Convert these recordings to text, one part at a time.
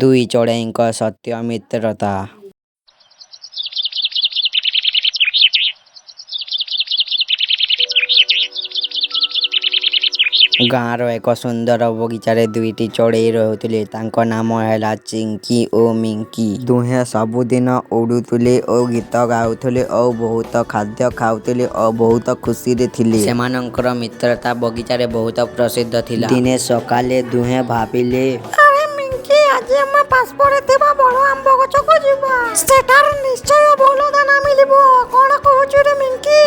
ଦୁଇ ଚଢ଼େଇଙ୍କ ସତ୍ୟ ମିତ୍ରତା। ଗାଁର ଏକ ସୁନ୍ଦର ବଗିଚାରେ ଦୁଇଟି ଚଢ଼େଇ ରହୁଥିଲେ। ତାଙ୍କ ନାମ ହେଲା ଚିଙ୍କି ଓ ମିଙ୍କି। ଦୁହେଁ ସବୁଦିନ ଉଡ଼ୁଥିଲେ ଓ ଗୀତ ଗାଉଥିଲେ ଓ ବହୁତ ଖାଦ୍ୟ ଖାଉଥିଲେ ଓ ବହୁତ ଖୁସିରେ ଥିଲେ। ସେମାନଙ୍କର ମିତ୍ରତା ବଗିଚାରେ ବହୁତ ପ୍ରସିଦ୍ଧ ଥିଲା। ଦିନେ ସକାଳେ ଦୁହେଁ ଭାବିଲେ, ଆରେ ମିଙ୍କି, ଆଜି ଆମେ ପାର୍ଶ୍ୱରେ ଥିବା ବଡ଼ ଆମ୍ବ ଗଛକୁ ଯିବା। ସେଠାରେ ନିଶ୍ଚୟ ଭଲ ଦାନା ମିଳିବ। କ'ଣ କହୁଛୁ ରେ ମିଙ୍କି?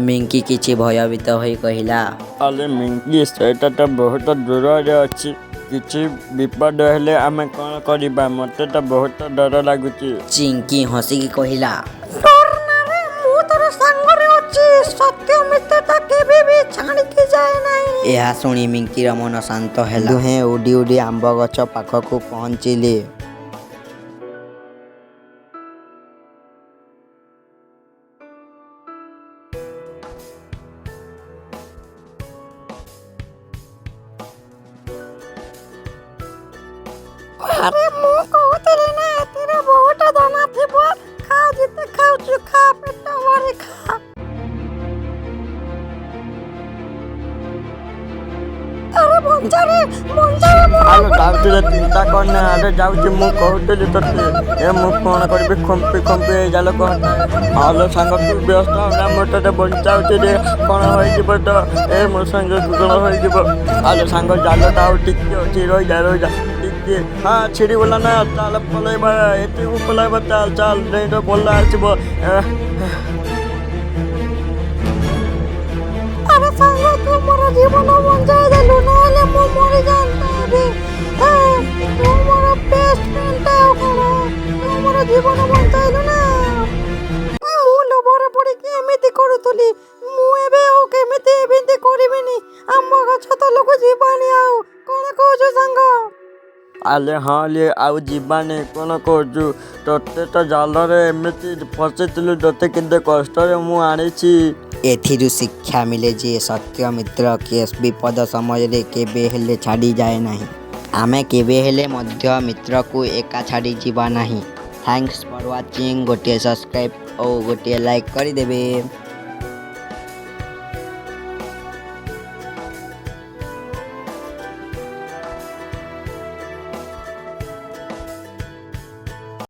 ମିଙ୍କି କିଛି ଭୟଭୀତ ହୋଇ କହିଲା, ଆରେ ମିଙ୍କି, ସେଇଟା ତ ବହୁତ ଦୂରରେ ଅଛି। କିଛି ବିପଦ ହେଲେ ଆମେ କ'ଣ କରିବା? ମୋତେ ତ ବହୁତ ଡର ଲାଗୁଛି। ଚିଙ୍କି ହସିକି କହିଲା, ଡର ନାରେ, ମୁଁ ତୋର ସାଙ୍ଗରେ ଅଛି। ସତ୍ୟ ମିତ୍ରତା କେବେ ବି ଛାଡ଼ିକି ଯାଏ ନାହିଁ। ଏହା ଶୁଣି ମିଙ୍କିର ମନ ଶାନ୍ତ ହେଲା। ଦୁହେଁ ଉଡ଼ି ଉଡ଼ି ଆମ୍ବ ଗଛ ପାଖକୁ ପହଞ୍ଚିଲେ। ଆରେ ମୁଁ କହୁଥିଲି ନା, ଏଥିରେ ବହୁତ ଦାନା ଥିବ। ଖା, ଯେତେ ଖାଉଛୁ ଖା, ପେଟ ଭରି ଖା। ଆରେ ବଞ୍ଚାରେ, ବଞ୍ଚାରେ ମୋ ଆଲୋ ଯାଉଛି ରେ, ଚିନ୍ତା କରନା। ଆରେ ଯାଉଛି, ମୁଁ କହୁଥିଲି ତତେ। ମୁଁ କ'ଣ କରିବି? ଖମ୍ପି ଖମ୍ପି ଏଇ ଜାଲ କହତା। ଆଲୋ ସାଙ୍ଗ, ତୁ ବ୍ୟସ୍ତ ହନା, ମୁଁ ତତେ ବଞ୍ଚାଉଛି ରେ। କ'ଣ ହୋଇଯିବ ତ? ମୋ ସାଙ୍ଗକୁ କ'ଣ ହୋଇଯିବ? ଆଲୋ ସାଙ୍ଗ, ଜାଲଟା ଆଉ ଟିକେ ଅଛି। ରହିଯା ରହିଯା ଟିକେ। ହଁ, ଛିଡ଼ିଗଲା ନା। ଚାଲ ପଳେଇବା, ଏଠିକୁ ପଳେଇବା। ଚାଲ ଚାଲ, ନେଇ ତ ପଲା ଆସିବ। ଆରେ ସାଙ୍ଗ, ତୁ ମୋର ଜୀବନ ବଞ୍ଚାଇ ଦେଲୁ, ନହେଲେ ମୁଁ ମରିଯାଆନ୍ତି। ତୁ ମୋର ବେଷ୍ଟ ଫ୍ରେଣ୍ଡ। ଆଉ କ'ଣ? ତୁ ମୋର ଜୀବନ ବଞ୍ଚାଇଲୁ ନା। ମୁଁ ଲୋଭରେ ପଡ଼ିକି ଏମିତି କରୁଥିଲି। ମୁଁ ଏବେ ଆଉ କେମିତି ଏମିତି କରିବିନି। ଆମ ଗଛ ତଳକୁ ଯିବାନି ଆଉ। କ'ଣ କହୁଛୁ ସାଙ୍ଗ? ଆଲେ ହଁ ଲେ, ଆଉ ଯିବାନି। କ'ଣ କହୁଛୁ? ତତେ ତ ଜାଲରେ ଏମିତି ଫସିଥିଲୁ, ତତେ କେତେ କଷ୍ଟରେ ମୁଁ ଆଣିଛି। ଏଥିରୁ ଶିକ୍ଷା ମିଳେ ଯେ ସତ୍ୟ ମିତ୍ର ବିପଦ ସମୟରେ କେବେ ହେଲେ ଛାଡ଼ିଯାଏ ନାହିଁ। ଆମେ କେବେ ହେଲେ ମଧ୍ୟ ମିତ୍ରକୁ ଏକା ଛାଡ଼ି ଯିବା ନାହିଁ। Thanks for watching. ଗୋଟିଏ ସବସ୍କ୍ରାଇବ୍ ଓ ଗୋଟିଏ ଲାଇକ୍ କରିଦେବେ।